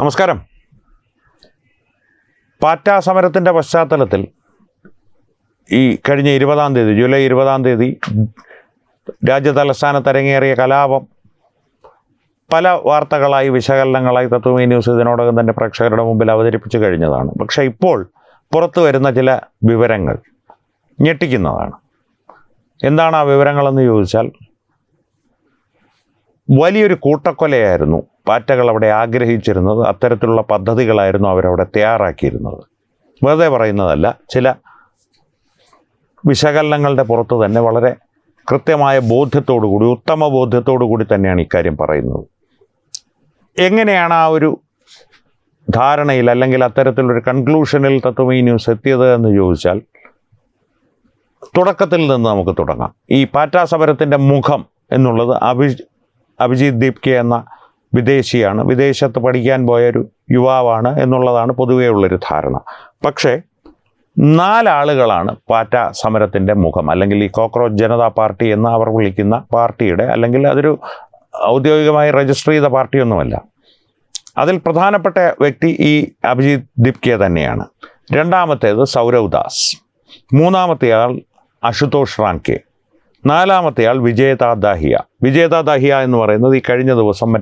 നമസ്കാരം. പാറ്റാ സമരത്തിൻ്റെ പശ്ചാത്തലത്തിൽ ഈ കഴിഞ്ഞ 20-ാം തീയതി ജൂലൈ 20-ാം തീയതി രാജ്യതലസ്ഥാനത്ത് അരങ്ങേറിയ കലാപം പല വാർത്തകളായി വിശകലനങ്ങളായി തത്വമേ ന്യൂസ് ഇതിനോടകം തന്നെ പ്രേക്ഷകരുടെ മുമ്പിൽ അവതരിപ്പിച്ചു കഴിഞ്ഞതാണ്. പക്ഷേ ഇപ്പോൾ പുറത്തു വരുന്ന ചില വിവരങ്ങൾ ഞെട്ടിക്കുന്നതാണ്. എന്താണ് ആ വിവരങ്ങളെന്ന് ചോദിച്ചാൽ, വലിയൊരു കൂട്ടക്കൊലയായിരുന്നു പാറ്റകൾ അവിടെ ആഗ്രഹിച്ചിരുന്നത്. അത്തരത്തിലുള്ള പദ്ധതികളായിരുന്നു അവരവിടെ തയ്യാറാക്കിയിരുന്നത്. വെറുതെ പറയുന്നതല്ല, ചില വിശകലനങ്ങളുടെ പുറത്ത് തന്നെ വളരെ കൃത്യമായ ബോധ്യത്തോടുകൂടി, ഉത്തമ ബോധ്യത്തോടുകൂടി തന്നെയാണ് ഇക്കാര്യം പറയുന്നത്. എങ്ങനെയാണ് ആ ഒരു ധാരണയിൽ അല്ലെങ്കിൽ അത്തരത്തിലൊരു കൺക്ലൂഷനിൽ തത്വമേ ന്യൂസ് എത്തിയത് എന്ന് ചോദിച്ചാൽ, തുടക്കത്തിൽ നിന്ന് നമുക്ക് തുടങ്ങാം. ഈ പാറ്റാ സമരത്തിൻ്റെ മുഖം എന്നുള്ളത് അഭിജിത് ദീപ്കെ എന്ന വിദേശിയാണ്. വിദേശത്ത് പഠിക്കാൻ പോയൊരു യുവാവാണ് എന്നുള്ളതാണ് പൊതുവേ ഉള്ളൊരു ധാരണ. പക്ഷേ 4 ആളുകളാണ് പാറ്റാ സമരത്തിൻ്റെ മുഖം, അല്ലെങ്കിൽ ഈ കോക്രോച്ച് ജനതാ പാർട്ടി എന്ന് അവർ വിളിക്കുന്ന പാർട്ടിയുടെ, അല്ലെങ്കിൽ അതൊരു ഔദ്യോഗികമായി രജിസ്റ്റർ ചെയ്ത പാർട്ടിയൊന്നുമല്ല. അതിൽ പ്രധാനപ്പെട്ട വ്യക്തി ഈ അഭിജിത് ദീപ്കെ തന്നെയാണ്. രണ്ടാമത്തേത് സൗരവ് ദാസ്, മൂന്നാമത്തെയാൾ അശുതോഷ് റാങ്കെ, നാലാമത്തെയാൾ വിജേത ദാഹിയ. വിജേത ദാഹിയ എന്ന് പറയുന്നത് ഈ കഴിഞ്ഞ ദിവസം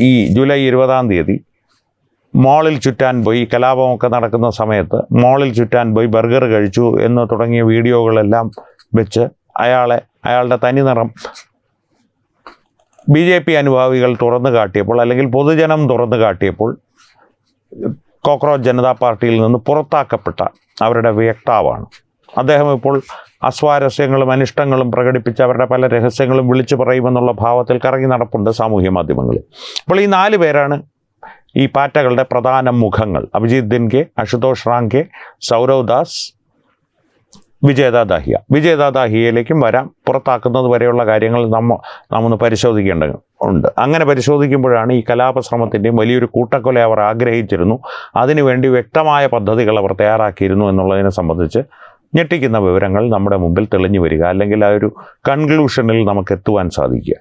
ഈ ജൂലൈ 20-ാം തീയതി മോളിൽ ചുറ്റാൻ പോയി, കലാപമൊക്കെ നടക്കുന്ന സമയത്ത് മോളിൽ ചുറ്റാൻ പോയി ബർഗർ കഴിച്ചു എന്ന് തുടങ്ങിയ വീഡിയോകളെല്ലാം വെച്ച് അയാളുടെ തനിനിറം BJP അനുഭാവികൾ തുറന്നു കാട്ടിയപ്പോൾ, അല്ലെങ്കിൽ പൊതുജനം തുറന്നു കാട്ടിയപ്പോൾ, കോക്രോച്ച് ജനതാ പാർട്ടിയിൽ നിന്ന് പുറത്താക്കപ്പെട്ട അവരുടെ വ്യക്താവാണ് അദ്ദേഹം. ഇപ്പോൾ അസ്വാരസ്യങ്ങളും അനിഷ്ടങ്ങളും പ്രകടിപ്പിച്ച് അവരുടെ പല രഹസ്യങ്ങളും വിളിച്ചു പറയുമെന്നുള്ള ഭാവത്തിൽ കറങ്ങി നടപ്പുണ്ട് സാമൂഹ്യ മാധ്യമങ്ങളിൽ. അപ്പോൾ ഈ 4 പേരാണ് ഈ പാറ്റകളുടെ പ്രധാന മുഖങ്ങൾ: അഭിജിത് ദിൻകെ, അശുതോഷ് റാങ്കെ, സൗരവ് ദാസ്, വിജേത ദാഹിയ. വിജേത ദാഹിയയിലേക്കും വരാം. പുറത്താക്കുന്നത് വരെയുള്ള കാര്യങ്ങൾ നാം ഒന്ന് പരിശോധിക്കേണ്ടതുണ്ട്. അങ്ങനെ പരിശോധിക്കുമ്പോഴാണ് ഈ കലാപശ്രമത്തിൻ്റെയും വലിയൊരു കൂട്ടക്കൊല അവർ ആഗ്രഹിച്ചിരുന്നു, അതിനുവേണ്ടി വ്യക്തമായ പദ്ധതികൾ അവർ തയ്യാറാക്കിയിരുന്നു എന്നുള്ളതിനെ സംബന്ധിച്ച് ഞെട്ടിക്കുന്ന വിവരങ്ങൾ നമ്മുടെ മുമ്പിൽ തെളിഞ്ഞു വരിക, അല്ലെങ്കിൽ ആ ഒരു കൺക്ലൂഷനിൽ നമുക്ക് എത്തുവാൻ സാധിക്കുക.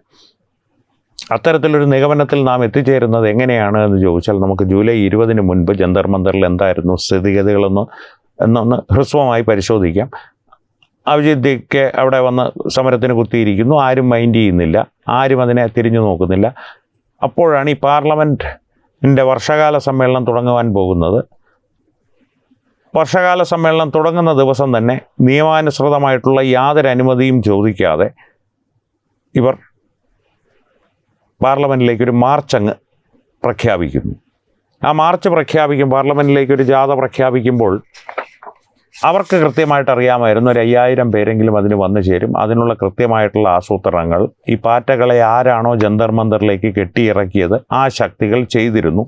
അത്തരത്തിലൊരു നിഗമനത്തിൽ നാം എത്തിച്ചേരുന്നത് എങ്ങനെയാണ് എന്ന് ചോദിച്ചാൽ, നമുക്ക് ജൂലൈ 20-ന് മുൻപ് ജന്തർ മന്ദറിൽ എന്തായിരുന്നു സ്ഥിതിഗതികളെന്നൊന്ന് ഹ്രസ്വമായി പരിശോധിക്കാം. അഭിജിത് ദീപ്കെ അവിടെ വന്ന് സമരത്തിന് കുത്തിയിരിക്കുന്നു. ആരും മൈൻഡ് ചെയ്യുന്നില്ല, ആരും അതിനെ തിരിഞ്ഞു നോക്കുന്നില്ല. അപ്പോഴാണ് ഈ പാർലമെൻറ്റിൻ്റെ വർഷകാല സമ്മേളനം തുടങ്ങുവാൻ പോകുന്നത്. വർഷകാല സമ്മേളനം തുടങ്ങുന്ന ദിവസം തന്നെ നിയമാനുസൃതമായിട്ടുള്ള യാതൊരു അനുമതിയും ചോദിക്കാതെ ഇവർ പാർലമെൻറ്റിലേക്കൊരു മാർച്ച് അങ്ങ് പ്രഖ്യാപിക്കുന്നു. ആ മാർച്ച് പാർലമെൻറ്റിലേക്കൊരു ജാഥ പ്രഖ്യാപിക്കുമ്പോൾ അവർക്ക് കൃത്യമായിട്ട് അറിയാമായിരുന്നു, ഒരു 5000 പേരെങ്കിലും അതിന് വന്നു ചേരും. അതിനുള്ള കൃത്യമായിട്ടുള്ള ആസൂത്രണങ്ങൾ ഈ പാറ്റകളെ ആരാണോ ജന്തർ മന്ദറിലേക്ക് കെട്ടിയിറക്കിയത് ആ ശക്തികൾ ചെയ്തിരുന്നു.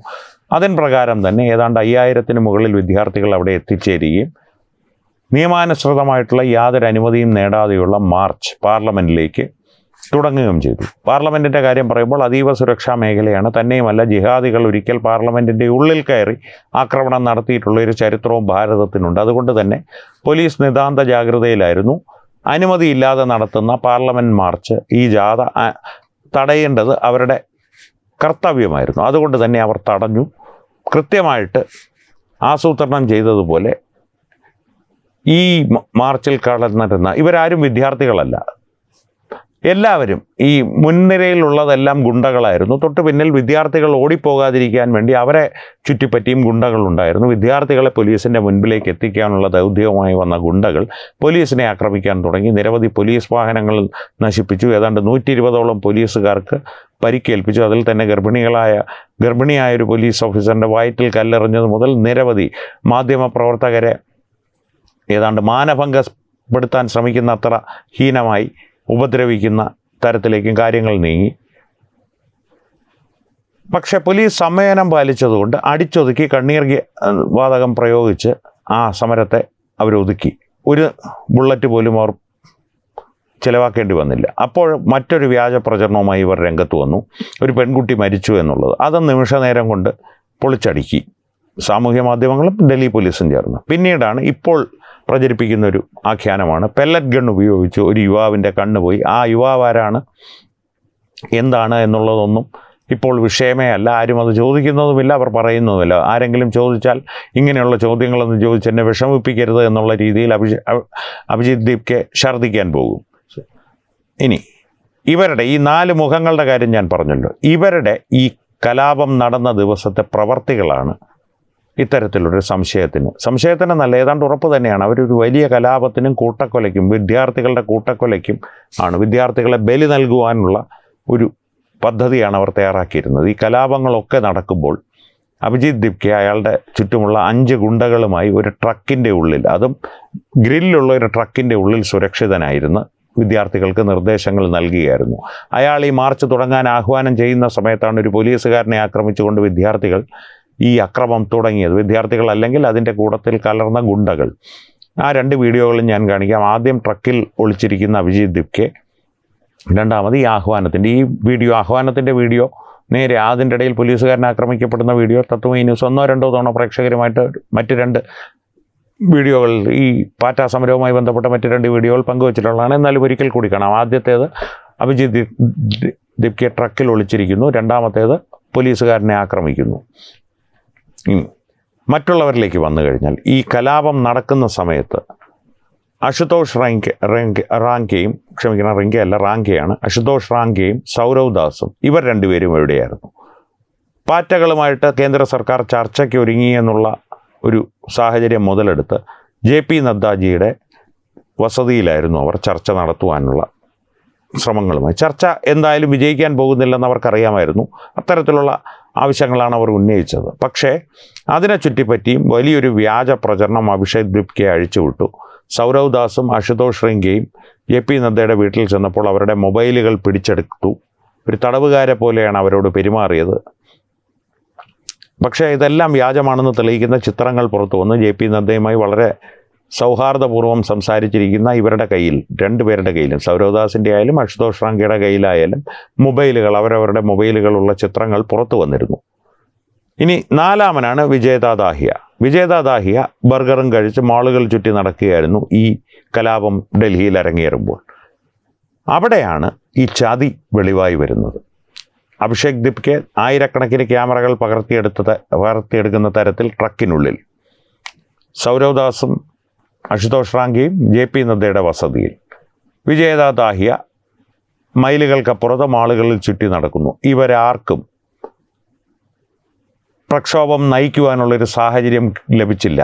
അതിൻ പ്രകാരം തന്നെ ഏതാണ്ട് 5000-ന് മുകളിൽ വിദ്യാർത്ഥികൾ അവിടെ എത്തിച്ചേരുകയും നിയമാനുസൃതമായിട്ടുള്ള യാതൊരു അനുമതിയും നേടാതെയുള്ള മാർച്ച് പാർലമെൻറ്റിലേക്ക് തുടങ്ങുകയും ചെയ്തു. പാർലമെൻറ്റിൻ്റെ കാര്യം പറയുമ്പോൾ അതീവ സുരക്ഷാ മേഖലയാണ്. തന്നെയുമല്ല, ജിഹാദികൾ ഒരിക്കൽ പാർലമെൻറ്റിൻ്റെ ഉള്ളിൽ കയറി ആക്രമണം നടത്തിയിട്ടുള്ളൊരു ചരിത്രവും ഭാരതത്തിനുണ്ട്. അതുകൊണ്ട് തന്നെ പോലീസ് നിതാന്ത ജാഗ്രതയിലായിരുന്നു. അനുമതിയില്ലാതെ നടത്തുന്ന പാർലമെൻറ്റ് മാർച്ച്, ഈ ജാഥ തടയേണ്ടത് അവരുടെ കർത്തവ്യമായിരുന്നു. അതുകൊണ്ട് തന്നെ അവർ തടഞ്ഞു. കൃത്യമായിട്ട് ആസൂത്രണം ചെയ്തതുപോലെ ഈ മാർച്ചിൽ കടന്നിരുന്ന ഇവരാരും വിദ്യാർത്ഥികളല്ല. എല്ലാവരും ഈ മുൻനിരയിലുള്ളതെല്ലാം ഗുണ്ടകളായിരുന്നു. തൊട്ട് പിന്നിൽ വിദ്യാർത്ഥികൾ ഓടിപ്പോകാതിരിക്കാൻ വേണ്ടി അവരെ ചുറ്റിപ്പറ്റിയും ഗുണ്ടകളുണ്ടായിരുന്നു. വിദ്യാർത്ഥികളെ പോലീസിൻ്റെ മുൻപിലേക്ക് എത്തിക്കാനുള്ള ദൗത്യവുമായി വന്ന ഗുണ്ടകൾ പോലീസിനെ ആക്രമിക്കാൻ തുടങ്ങി. നിരവധി പോലീസ് വാഹനങ്ങൾ നശിപ്പിച്ചു. ഏതാണ്ട് 120ഓളം പോലീസുകാർക്ക് പരിക്കേൽപ്പിച്ചു. അതിൽ തന്നെ ഗർഭിണിയായൊരു പോലീസ് ഓഫീസറിൻ്റെ വയറ്റിൽ കല്ലെറിഞ്ഞത് മുതൽ നിരവധി മാധ്യമപ്രവർത്തകരെ ഏതാണ്ട് മാനഭംഗപ്പെടുത്താൻ ശ്രമിക്കുന്ന അത്ര ഹീനമായി ഉപദ്രവിക്കുന്ന തരത്തിലേക്കും കാര്യങ്ങൾ നീങ്ങി. പക്ഷേ പോലീസ് സംയമനം പാലിച്ചതുകൊണ്ട് അടിച്ചൊതുക്കി, കണ്ണീർ വാതകം പ്രയോഗിച്ച് ആ സമരത്തെ അവരൊതുക്കി. ഒരു ബുള്ളറ്റ് പോലും അവർ ചിലവാക്കേണ്ടി വന്നില്ല. അപ്പോൾ മറ്റൊരു വ്യാജ പ്രചരണവുമായി ഇവർ രംഗത്ത് വന്നു. ഒരു പെൺകുട്ടി മരിച്ചു എന്നുള്ളത് അത് നിമിഷനേരം കൊണ്ട് പൊളിച്ചടുക്കി സാമൂഹ്യ മാധ്യമങ്ങളും ഡൽഹി പോലീസും ചേർന്ന്. പിന്നീടാണ് ഇപ്പോൾ പ്രചരിപ്പിക്കുന്നൊരു ആഖ്യാനമാണ് പെല്ലറ്റ് ഗൺ ഉപയോഗിച്ച് ഒരു യുവാവിൻ്റെ കണ്ണ് പോയി. ആ യുവാവ് ആരാണ്, എന്താണ് എന്നുള്ളതൊന്നും ഇപ്പോൾ വിഷയമേ അല്ല, ആരും അത് ചോദിക്കുന്നതുമില്ല, അവർ പറയുന്നതുമില്ല. ആരെങ്കിലും ചോദിച്ചാൽ ഇങ്ങനെയുള്ള ചോദ്യങ്ങളൊന്നും ചോദിച്ച് എന്നെ വിഷമിപ്പിക്കരുത് എന്നുള്ള രീതിയിൽ അഭിജിത്ത് ദീപ്കെ ഛർദ്ദിക്കാൻ പോകും. ഇനി ഇവരുടെ ഈ 4 മുഖങ്ങളുടെ കാര്യം ഞാൻ പറഞ്ഞല്ലോ. ഇവരുടെ ഈ കലാപം നടന്ന ദിവസത്തെ പ്രവർത്തികളാണ് ഇത്തരത്തിലൊരു സംശയത്തിന് നല്ല ഏതാണ്ട് ഉറപ്പ് തന്നെയാണ്. അവരൊരു വലിയ കലാപത്തിനും കൂട്ടക്കൊലയ്ക്കും വിദ്യാർത്ഥികളുടെ കൂട്ടക്കൊലയ്ക്കും ആണ്, വിദ്യാർത്ഥികളെ ബലി നൽകുവാനുള്ള ഒരു പദ്ധതിയാണ് അവർ തയ്യാറാക്കിയിരുന്നത്. ഈ കലാപങ്ങളൊക്കെ നടക്കുമ്പോൾ അഭിജിത്ത് ദീപ്കെ അയാളുടെ ചുറ്റുമുള്ള 5 ഗുണ്ടകളുമായി ഒരു ട്രക്കിൻ്റെ ഉള്ളിൽ, അതും ഗ്രില്ലുള്ള ഒരു ട്രക്കിൻ്റെ ഉള്ളിൽ സുരക്ഷിതനായിരുന്ന് വിദ്യാർത്ഥികൾക്ക് നിർദ്ദേശങ്ങൾ നൽകുകയായിരുന്നു. അയാൾ ഈ മാർച്ച് തുടങ്ങാൻ ആഹ്വാനം ചെയ്യുന്ന സമയത്താണ് ഒരു പോലീസുകാരനെ ആക്രമിച്ചുകൊണ്ട് വിദ്യാർത്ഥികൾ ഈ അക്രമം തുടങ്ങിയത്. വിദ്യാർത്ഥികൾ അല്ലെങ്കിൽ അതിൻ്റെ കൂട്ടത്തിൽ കലർന്ന ഗുണ്ടകൾ. ആ 2 വീഡിയോകളും ഞാൻ കാണിക്കാം. ആദ്യം ട്രക്കിൽ ഒളിച്ചിരിക്കുന്ന അഭിജിത്ത് ദീപ്കെ, രണ്ടാമത് ഈ ആഹ്വാനത്തിൻ്റെ വീഡിയോ നേരെ അതിൻ്റെ ഇടയിൽ പോലീസുകാരനെ ആക്രമിക്കപ്പെടുന്ന വീഡിയോ തത്വമയി ന്യൂസ് 1-2 തവണ പ്രേക്ഷകരുമായിട്ട് മറ്റ് 2 വീഡിയോകൾ, ഈ പാറ്റ സമരവുമായി ബന്ധപ്പെട്ട മറ്റ് 2 വീഡിയോകൾ പങ്കുവച്ചിട്ടുള്ളതാണ്. എന്നാലും ഒരിക്കൽ കൂടി കാണാം. ആദ്യത്തേത് അഭിജിത്ത് ദീപ്കെ ട്രക്കിൽ ഒളിച്ചിരിക്കുന്നു, രണ്ടാമത്തേത് പോലീസുകാരനെ ആക്രമിക്കുന്നു. മറ്റുള്ളവരിലേക്ക് വന്നു കഴിഞ്ഞാൽ ഈ കലാപം നടക്കുന്ന സമയത്ത് അശുതോഷ് റാങ്കെയാണ്, അശുതോഷ് റാങ്കെയും സൗരവ് ദാസും ഇവർ 2 പേരും എവിടെയായിരുന്നു? പാറ്റകളുമായിട്ട് കേന്ദ്ര സർക്കാർ ചർച്ചയ്ക്ക് ഒരുങ്ങി എന്നുള്ള ഒരു സാഹചര്യം മുതലെടുത്ത് JP നദ്ദാജിയുടെ വസതിയിലായിരുന്നു അവർ ചർച്ച നടത്തുവാനുള്ള ശ്രമങ്ങളുമായി. ചർച്ച എന്തായാലും വിജയിക്കാൻ പോകുന്നില്ലെന്ന് അവർക്കറിയാമായിരുന്നു. അത്തരത്തിലുള്ള ആവശ്യങ്ങളാണ് അവർ ഉന്നയിച്ചത്. പക്ഷേ അതിനെ ചുറ്റിപ്പറ്റിയും വലിയൊരു വ്യാജ പ്രചരണം അഭിഷേക് ദീപ്കെ അഴിച്ചുവിട്ടു. സൗരവ് ദാസും അശുതോഷ് റാങ്കെയും JP നദ്ദയുടെ വീട്ടിൽ ചെന്നപ്പോൾ അവരുടെ മൊബൈലുകൾ പിടിച്ചെടുത്തു. ഒരു തടവുകാരെ പോലെയാണ് അവരോട് പെരുമാറിയത്. പക്ഷേ ഇതെല്ലാം വ്യാജമാണെന്ന് തെളിയിക്കുന്ന ചിത്രങ്ങൾ പുറത്തു വന്ന് JP നദ്ദയുമായി വളരെ സൗഹാർദ്ദപൂർവ്വം സംസാരിച്ചിരിക്കുന്ന ഇവരുടെ കയ്യിൽ, 2 പേരുടെ കയ്യിലും, സൗരവ് ദാസിൻ്റെ ആയാലും അശുതോഷ് റാങ്കെയുടെ കയ്യിലായാലും മൊബൈലുകൾ, അവരവരുടെ മൊബൈലുകളുള്ള ചിത്രങ്ങൾ പുറത്തു വന്നിരുന്നു. ഇനി 4-മനാണ് വിജേത ദാഹിയ ബർഗറും കഴിച്ച് മാളുകൾ ചുറ്റി നടക്കുകയായിരുന്നു ഈ കലാപം ഡൽഹിയിൽ അരങ്ങേറുമ്പോൾ. അവിടെയാണ് ഈ ചതി വെളിവായി വരുന്നത്. അഭിഷേക് ദീപ്കെ ആയിരക്കണക്കിന് ക്യാമറകൾ പകർത്തിയെടുക്കുന്ന തരത്തിൽ ട്രക്കിനുള്ളിൽ, സൗരവ് ദാസും അശുതോഷ് റാങ്കെയും JP നദ്ദയുടെ വസതിയിൽ, വിജേത ദാഹിയ മൈലുകൾക്കപ്പുറത്ത് മാളുകളിൽ ചുറ്റി നടക്കുന്നു. ഇവരാർക്കും പ്രക്ഷോഭം നയിക്കുവാനുള്ളൊരു സാഹചര്യം ലഭിച്ചില്ല.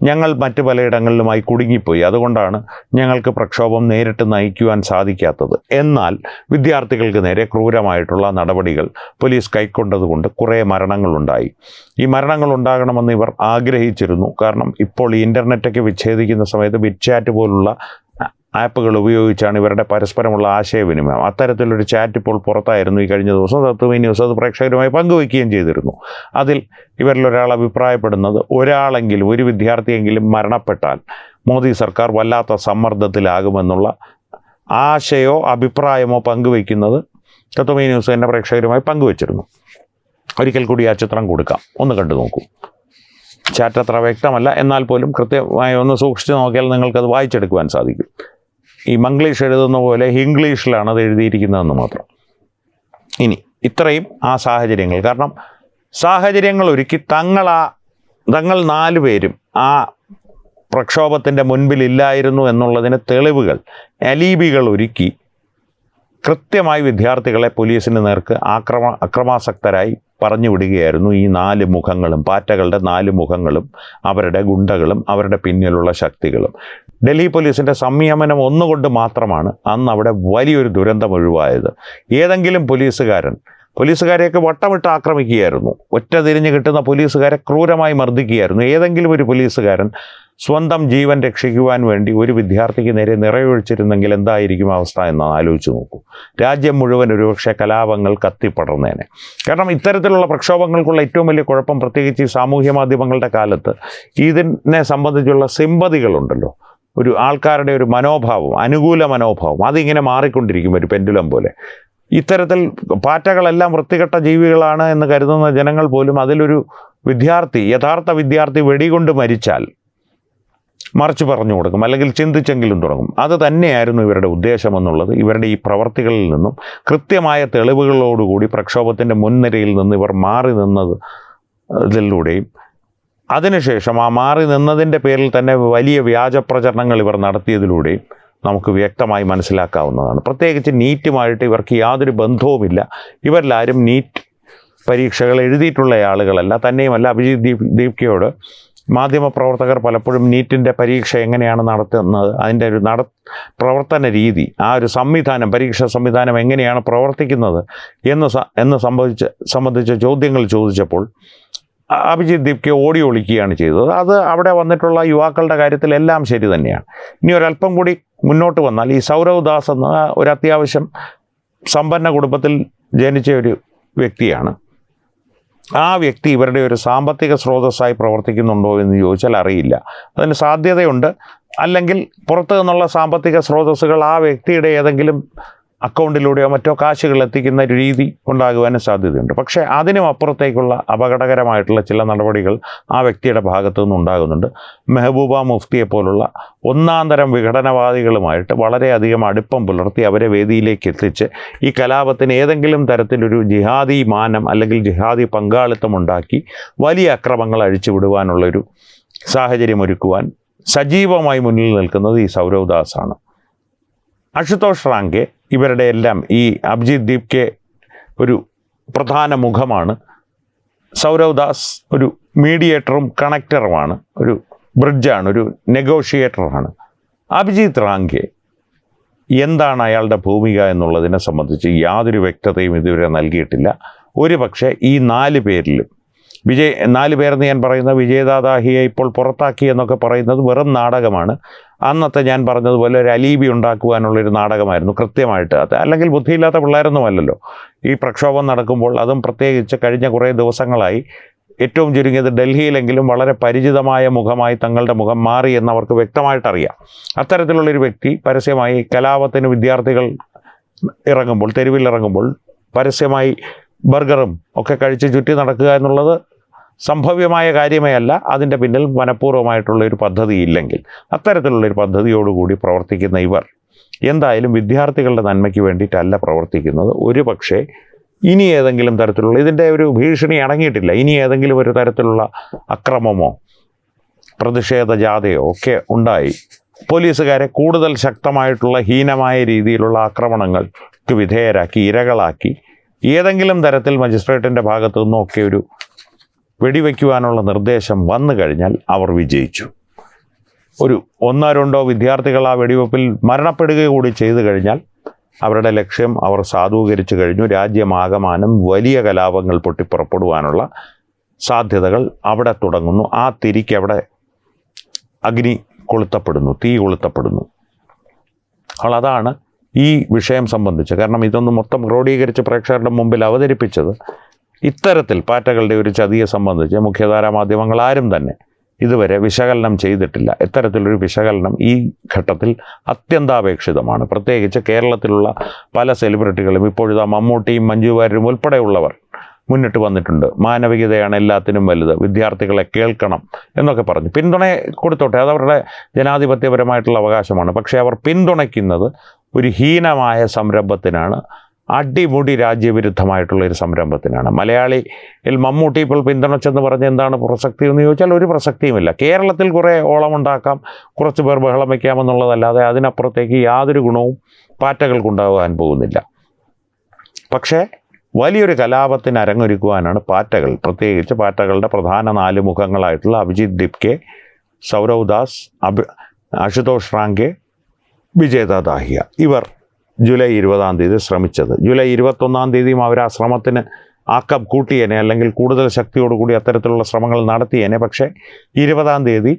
ഞങ്ങൾ മറ്റ് പലയിടങ്ങളിലുമായി കുടുങ്ങിപ്പോയി, അതുകൊണ്ടാണ് ഞങ്ങൾക്ക് പ്രക്ഷോഭം നേരിട്ട് നയിക്കുവാൻ സാധിക്കാത്തത്. എന്നാൽ വിദ്യാർത്ഥികൾക്ക് നേരെ ക്രൂരമായിട്ടുള്ള നടപടികൾ പോലീസ് കൈക്കൊണ്ടതുകൊണ്ട് കുറേ മരണങ്ങളുണ്ടായി. ഈ മരണങ്ങൾ ഉണ്ടാകണമെന്ന് ഇവർ ആഗ്രഹിച്ചിരുന്നു. കാരണം ഇപ്പോൾ ഈ ഇൻ്റർനെറ്റൊക്കെ വിച്ഛേദിക്കുന്ന സമയത്ത് ബിറ്റ്ചാറ്റ് പോലുള്ള ആപ്പുകൾ ഉപയോഗിച്ചാണ് ഇവരുടെ പരസ്പരമുള്ള ആശയവിനിമയം. അത്തരത്തിലൊരു ചാറ്റ് ഇപ്പോൾ പുറത്തായിരുന്നു ഈ കഴിഞ്ഞ ദിവസം. തത്വമയി ന്യൂസ് അത് പ്രേക്ഷകരുമായി പങ്കുവയ്ക്കുകയും ചെയ്തിരുന്നു. അതിൽ ഇവരിലൊരാൾ അഭിപ്രായപ്പെടുന്നത്, ഒരാളെങ്കിലും, ഒരു വിദ്യാർത്ഥിയെങ്കിലും മരണപ്പെട്ടാൽ മോദി സർക്കാർ വല്ലാത്ത സമ്മർദ്ദത്തിലാകുമെന്നുള്ള ആശയോ അഭിപ്രായമോ പങ്കുവയ്ക്കുന്നത് തത്വമയി ന്യൂസ് എൻ്റെ പ്രേക്ഷകരുമായി പങ്കുവച്ചിരുന്നു. ഒരിക്കൽ കൂടി ആ ചിത്രം കൊടുക്കാം, ഒന്ന് കണ്ടു നോക്കൂ. ചാറ്റ് അത്ര വ്യക്തമല്ല, എന്നാൽ പോലും കൃത്യമായി ഒന്ന് സൂക്ഷിച്ച് നോക്കിയാൽ നിങ്ങൾക്കത് വായിച്ചെടുക്കുവാൻ സാധിക്കും. ഈ മംഗ്ലീഷ് എഴുതുന്ന പോലെ ഇംഗ്ലീഷിലാണ് അത് എഴുതിയിരിക്കുന്നതെന്ന് മാത്രം. ഇനി ഇത്രയും ആ സാഹചര്യങ്ങൾ, കാരണം സാഹചര്യങ്ങൾ ഒരുക്കി തങ്ങൾ 4 പേരും ആ പ്രക്ഷോഭത്തിൻ്റെ മുൻപിലില്ലായിരുന്നു എന്നുള്ളതിന് തെളിവുകൾ, അലീബികൾ ഒരുക്കി കൃത്യമായി വിദ്യാർത്ഥികളെ പോലീസിന് നേർക്ക് അക്രമാസക്തരായി പറഞ്ഞു വിടുകയായിരുന്നു ഈ 4 മുഖങ്ങളും, പാറ്റകളുടെ 4 മുഖങ്ങളും, അവരുടെ ഗുണ്ടകളും, അവരുടെ പിന്നിലുള്ള ശക്തികളും. ഡൽഹി പോലീസിൻ്റെ സംയമനം ഒന്നുകൊണ്ട് മാത്രമാണ് അന്ന് അവിടെ വലിയൊരു ദുരന്തം ഒഴിവായത്. ഏതെങ്കിലും പോലീസുകാരെയൊക്കെ വട്ടമിട്ട് ആക്രമിക്കുകയായിരുന്നു. ഒറ്റ തിരിഞ്ഞ് കിട്ടുന്ന പോലീസുകാരെ ക്രൂരമായി മർദ്ദിക്കുകയായിരുന്നു. ഏതെങ്കിലും ഒരു പോലീസുകാരൻ സ്വന്തം ജീവൻ രക്ഷിക്കുവാൻ വേണ്ടി ഒരു വിദ്യാർത്ഥിക്ക് നേരെ നിറയൊഴിച്ചിരുന്നെങ്കിൽ എന്തായിരിക്കും അവസ്ഥ എന്ന് ആലോചിച്ച് നോക്കൂ. രാജ്യം മുഴുവൻ ഒരുപക്ഷെ കലാപങ്ങൾ കത്തിപ്പടർന്നേനെ. കാരണം ഇത്തരത്തിലുള്ള പ്രക്ഷോഭങ്ങൾക്കുള്ള ഏറ്റവും വലിയ കുഴപ്പം, പ്രത്യേകിച്ച് ഈ സാമൂഹ്യ മാധ്യമങ്ങളുടെ കാലത്ത്, ഇതിനെ സംബന്ധിച്ചുള്ള സിമ്പതികളുണ്ടല്ലോ, ഒരു ആൾക്കാരുടെ ഒരു മനോഭാവം, അനുകൂല മനോഭാവം, അതിങ്ങനെ മാറിക്കൊണ്ടിരിക്കും ഒരു പെൻഡുലം പോലെ. ഇത്തരത്തിൽ പാറ്റകളെല്ലാം വൃത്തികെട്ട ജീവികളാണ് എന്ന് കരുതുന്ന ജനങ്ങൾ പോലും അതിലൊരു യഥാർത്ഥ വിദ്യാർത്ഥി വെടികൊണ്ട് മരിച്ചാൽ മറിച്ച് പറഞ്ഞു കൊടുക്കും, അല്ലെങ്കിൽ ചിന്തിച്ചെങ്കിലും തുടങ്ങും. അത് തന്നെയായിരുന്നു ഇവരുടെ ഉദ്ദേശമെന്നുള്ളത് ഇവരുടെ ഈ പ്രവർത്തികളിൽ നിന്നും കൃത്യമായ തെളിവുകളോടുകൂടി പ്രക്ഷോഭത്തിൻ്റെ മുൻനിരയിൽ നിന്ന് ഇവർ മാറി നിന്നതിലൂടെയും അതിനുശേഷം ആ മാറി നിന്നതിൻ്റെ പേരിൽ തന്നെ വലിയ വ്യാജ പ്രചരണങ്ങൾ ഇവർ നടത്തിയതിലൂടെയും നമുക്ക് വ്യക്തമായി മനസ്സിലാക്കാവുന്നതാണ്. പ്രത്യേകിച്ച് നീറ്റുമായിട്ട് ഇവർക്ക് യാതൊരു ബന്ധവുമില്ല. ഇവരിലാരും നീറ്റ് പരീക്ഷകൾ എഴുതിയിട്ടുള്ള ആളുകളല്ല. തന്നെയുമല്ല, അഭിജിത്ത് ദീപ്കയോട് മാധ്യമപ്രവർത്തകർ പലപ്പോഴും നീറ്റിൻ്റെ പരീക്ഷ എങ്ങനെയാണ് നടത്തുന്നത്, അതിൻ്റെ ഒരു പ്രവർത്തന രീതി, ആ ഒരു സംവിധാനം, പരീക്ഷാ സംവിധാനം എങ്ങനെയാണ് പ്രവർത്തിക്കുന്നത് എന്ന് സംബന്ധിച്ച ചോദ്യങ്ങൾ ചോദിച്ചപ്പോൾ അഭിജിത്ത് ദീപ്കെ ഓടി ഒളിക്കുകയാണ് ചെയ്തത്. അത് അവിടെ വന്നിട്ടുള്ള യുവാക്കളുടെ കാര്യത്തിൽ എല്ലാം ശരി തന്നെയാണ്. ഇനി ഒരല്പം കൂടി മുന്നോട്ട് വന്നാൽ ഈ സൗരവ് ദാസ് എന്ന ഒരു അത്യാവശ്യം സമ്പന്ന കുടുംബത്തിൽ ജനിച്ച ഒരു വ്യക്തിയാണ്. ആ വ്യക്തി ഇവരുടെ ഒരു സാമ്പത്തിക സ്രോതസ്സായി പ്രവർത്തിക്കുന്നുണ്ടോ എന്ന് ചോദിച്ചാൽ അറിയില്ല. അതിന് സാധ്യതയുണ്ട്. അല്ലെങ്കിൽ പുറത്തു നിന്നുള്ള സാമ്പത്തിക സ്രോതസ്സുകൾ ആ വ്യക്തിയുടെ ഏതെങ്കിലും അക്കൗണ്ടിലൂടെയോ മറ്റോ കാശുകൾ എത്തിക്കുന്ന ഒരു രീതി ഉണ്ടാകുവാനും സാധ്യതയുണ്ട്. പക്ഷേ അതിനും അപ്പുറത്തേക്കുള്ള അപകടകരമായിട്ടുള്ള ചില നടപടികൾ ആ വ്യക്തിയുടെ ഭാഗത്തു നിന്നുണ്ടാകുന്നുണ്ട്. മെഹബൂബ മുഫ്തിയെ പോലുള്ള ഒന്നാം തരം വിഘടനവാദികളുമായിട്ട് വളരെയധികം അടുപ്പം പുലർത്തി അവരെ വേദിയിലേക്ക് എത്തിച്ച് ഈ കലാപത്തിന് ഏതെങ്കിലും തരത്തിലൊരു ജിഹാദി മാനം അല്ലെങ്കിൽ ജിഹാദി പങ്കാളിത്തം ഉണ്ടാക്കി വലിയ അക്രമങ്ങൾ അഴിച്ചുവിടുവാനുള്ളൊരു സാഹചര്യം ഒരുക്കുവാൻ സജീവമായി മുന്നിൽ നിൽക്കുന്നത് ഈ സൗരവ് ദാസാണ്. അശുതോഷ് റാങ്കെ ഇവരുടെ എല്ലാം ഈ അഭിജിത്ത് ദീപ്കെ ഒരു പ്രധാന മുഖമാണ്. സൗരവ് ദാസ് ഒരു മീഡിയേറ്ററും കണക്ടറുമാണ്, ഒരു ബ്രിഡ്ജാണ്, ഒരു നെഗോഷിയേറ്ററാണ്. അഭിജിത്ത് റാങ്കെ എന്താണ് അയാളുടെ ഭൂമിക എന്നുള്ളതിനെ സംബന്ധിച്ച് യാതൊരു വ്യക്തതയും ഇതുവരെ നൽകിയിട്ടില്ല. ഒരു പക്ഷേ ഈ 4 പേരിലും 4 പേരെന്ന് ഞാൻ പറയുന്ന വിജയദാദാഹിയെ ഇപ്പോൾ പുറത്താക്കി എന്നൊക്കെ പറയുന്നത് വെറും നാടകമാണ്. അന്നത്തെ ഞാൻ പറഞ്ഞതുപോലെ ഒരു അലീബി ഉണ്ടാക്കുവാനുള്ളൊരു നാടകമായിരുന്നു കൃത്യമായിട്ട്. അത് അല്ലെങ്കിൽ ബുദ്ധിയില്ലാത്ത പിള്ളേരൊന്നുമല്ലല്ലോ. ഈ പ്രക്ഷോഭം നടക്കുമ്പോൾ, അതും പ്രത്യേകിച്ച് കഴിഞ്ഞ കുറേ ദിവസങ്ങളായി ഏറ്റവും ചുരുങ്ങിയത് ഡൽഹിയിലെങ്കിലും വളരെ പരിചിതമായ മുഖമായി തങ്ങളുടെ മുഖം മാറി എന്നവർക്ക് വ്യക്തമായിട്ടറിയാം. അത്തരത്തിലുള്ളൊരു വ്യക്തി പരസ്യമായി കലാപത്തിന് വിദ്യാർത്ഥികൾ ഇറങ്ങുമ്പോൾ, തെരുവിലിറങ്ങുമ്പോൾ പരസ്യമായി ബർഗറും ഒക്കെ കഴിച്ച് ചുറ്റി നടക്കുക എന്നുള്ളത് സംഭവ്യമായ കാര്യമേ അല്ല. അതിൻ്റെ പിന്നിൽ മനഃപൂർവ്വമായിട്ടുള്ളൊരു പദ്ധതി ഇല്ലെങ്കിൽ, അത്തരത്തിലുള്ളൊരു പദ്ധതിയോടുകൂടി പ്രവർത്തിക്കുന്ന ഇവർ എന്തായാലും വിദ്യാർത്ഥികളുടെ നന്മയ്ക്ക് വേണ്ടിയിട്ടല്ല പ്രവർത്തിക്കുന്നത്. ഒരു പക്ഷേ ഇനി ഏതെങ്കിലും തരത്തിലുള്ള, ഇതിൻ്റെ ഒരു ഭീഷണി അടങ്ങിയിട്ടില്ല, ഇനി ഏതെങ്കിലും ഒരു തരത്തിലുള്ള അക്രമമോ പ്രതിഷേധ ജാഥയോ ഒക്കെ ഉണ്ടായി പോലീസുകാരെ കൂടുതൽ ശക്തമായിട്ടുള്ള ഹീനമായ രീതിയിലുള്ള ആക്രമണങ്ങൾക്ക് വിധേയരാക്കി, ഇരകളാക്കി ഏതെങ്കിലും തരത്തിൽ മജിസ്ട്രേറ്റിൻ്റെ ഭാഗത്തു നിന്നൊക്കെ ഒരു വെടിവെക്കുവാനുള്ള നിർദ്ദേശം വന്നു കഴിഞ്ഞാൽ അവർ വിജയിച്ചു. ഒരു 1-2 വിദ്യാർത്ഥികൾ ആ വെടിവെപ്പിൽ മരണപ്പെടുക കൂടി ചെയ്തു കഴിഞ്ഞാൽ അവരുടെ ലക്ഷ്യം അവർ സാധൂകരിച്ചു കഴിഞ്ഞു. രാജ്യമാകമാനം വലിയ കലാപങ്ങൾ പൊട്ടിപ്പുറപ്പെടുവാനുള്ള സാധ്യതകൾ അവിടെ തുടങ്ങുന്നു. ആ തിരിക്ക് അവിടെ അഗ്നി കൊളുത്തപ്പെടുന്നു, തീ കൊളുത്തപ്പെടുന്നു. അപ്പോൾ അതാണ് ഈ വിഷയം സംബന്ധിച്ച്. കാരണം ഇതൊന്ന് മൊത്തം ക്രോഡീകരിച്ച് പ്രേക്ഷകരുടെ മുമ്പിൽ അവതരിപ്പിച്ചത് ഇത്തരത്തിൽ പാറ്റകളുടെ ഒരു ചതിയെ സംബന്ധിച്ച് മുഖ്യധാരാ മാധ്യമങ്ങൾ ആരും തന്നെ ഇതുവരെ വിശകലനം ചെയ്തിട്ടില്ല. ഇത്തരത്തിലൊരു വിശകലനം ഈ ഘട്ടത്തിൽ അത്യന്താപേക്ഷിതമാണ്. പ്രത്യേകിച്ച് കേരളത്തിലുള്ള പല സെലിബ്രിറ്റികളും ഇപ്പോഴിതാ മമ്മൂട്ടിയും മഞ്ജു വാര്യരും ഉൾപ്പെടെയുള്ളവർ മുന്നിട്ട് വന്നിട്ടുണ്ട്. മാനവികതയാണ് എല്ലാത്തിനും വലുത്, വിദ്യാർത്ഥികളെ കേൾക്കണം എന്നൊക്കെ പറഞ്ഞ് പിന്തുണ കൊടുത്തോട്ടെ, അതവരുടെ ജനാധിപത്യപരമായിട്ടുള്ള അവകാശമാണ്. പക്ഷേ അവർ പിന്തുണയ്ക്കുന്നത് ഒരു ഹീനമായ സംരംഭത്തിനാണ്, അടിമുടി രാജ്യവിരുദ്ധമായിട്ടുള്ളൊരു സംരംഭത്തിനാണ്. മലയാളിയിൽ മമ്മൂട്ടി ഇപ്പോൾ പിന്തുണച്ചെന്ന് പറഞ്ഞ് എന്താണ് പ്രസക്തി എന്ന് ചോദിച്ചാൽ ഒരു പ്രസക്തിയുമില്ല. കേരളത്തിൽ കുറേ ഓളമുണ്ടാക്കാം, കുറച്ച് പേർ ബഹളം വയ്ക്കാമെന്നുള്ളതല്ലാതെ അതിനപ്പുറത്തേക്ക് യാതൊരു ഗുണവും പാറ്റകൾക്കുണ്ടാകാൻ പോകുന്നില്ല. പക്ഷേ വലിയൊരു കലാപത്തിന് അരങ്ങൊരുക്കുവാനാണ് പാറ്റകൾ, പ്രത്യേകിച്ച് പാറ്റകളുടെ പ്രധാന 4 മുഖങ്ങളായിട്ടുള്ള അഭിജിത്ത് ദീപ്കെ, സൗരവ് ദാസ്, അശുതോഷ് റാങ്കെ, വിജയദാദാഹിയ ഇവർ ജൂലൈ 20-ാം തീയതി ശ്രമിച്ചത്. ജൂലൈ 21-ാം തീയതിയും അവർ ആ ശ്രമത്തിന് ആക്കം കൂട്ടിയേനെ, അല്ലെങ്കിൽ കൂടുതൽ ശക്തിയോടുകൂടി അത്തരത്തിലുള്ള ശ്രമങ്ങൾ നടത്തിയേനെ. പക്ഷേ 20-ാം തീയതി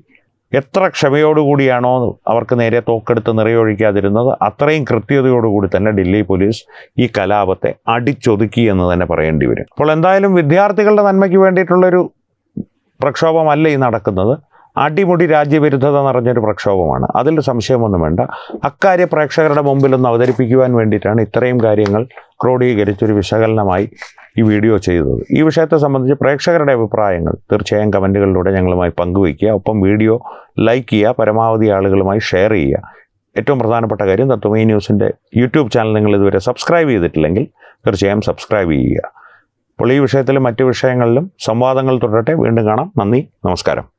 എത്ര ക്ഷമയോടുകൂടിയാണോ അവർക്ക് നേരെ തോക്കെടുത്ത് നിറയൊഴിക്കാതിരുന്നത്, അത്രയും കൃത്യതയോടുകൂടി തന്നെ ഡൽഹി പോലീസ് ഈ കലാപത്തെ അടിച്ചൊതുക്കി എന്ന് തന്നെ പറയേണ്ടി വരും. അപ്പോൾ എന്തായാലും വിദ്യാർത്ഥികളുടെ നന്മയ്ക്ക് വേണ്ടിയിട്ടുള്ളൊരു പ്രക്ഷോഭമല്ല ഈ നടക്കുന്നത്. അടിമുടി രാജ്യവിരുദ്ധത നിറഞ്ഞൊരു പ്രക്ഷോഭമാണ്, അതിൽ സംശയമൊന്നും വേണ്ട. അക്കാര്യം പ്രേക്ഷകരുടെ മുമ്പിലൊന്ന് അവതരിപ്പിക്കുവാൻ വേണ്ടിയിട്ടാണ് ഇത്രയും കാര്യങ്ങൾ ക്രോഡീകരിച്ചൊരു വിശകലനമായി ഈ വീഡിയോ ചെയ്തത്. ഈ വിഷയത്തെ സംബന്ധിച്ച് പ്രേക്ഷകരുടെ അഭിപ്രായങ്ങൾ തീർച്ചയായും കമൻറ്റുകളിലൂടെ ഞങ്ങളുമായി പങ്കുവയ്ക്കുക. ഒപ്പം വീഡിയോ ലൈക്ക് ചെയ്യുക, പരമാവധി ആളുകളുമായി ഷെയർ ചെയ്യുക. ഏറ്റവും പ്രധാനപ്പെട്ട കാര്യം, തത്വമയി ന്യൂസിൻ്റെ യൂട്യൂബ് ചാനൽ നിങ്ങൾ ഇതുവരെ സബ്സ്ക്രൈബ് ചെയ്തിട്ടില്ലെങ്കിൽ തീർച്ചയായും സബ്സ്ക്രൈബ് ചെയ്യുക. അപ്പോൾ ഈ വിഷയത്തിലും മറ്റു വിഷയങ്ങളിലും സംവാദങ്ങൾ തുടരട്ടെ. വീണ്ടും കാണാം. നന്ദി, നമസ്കാരം.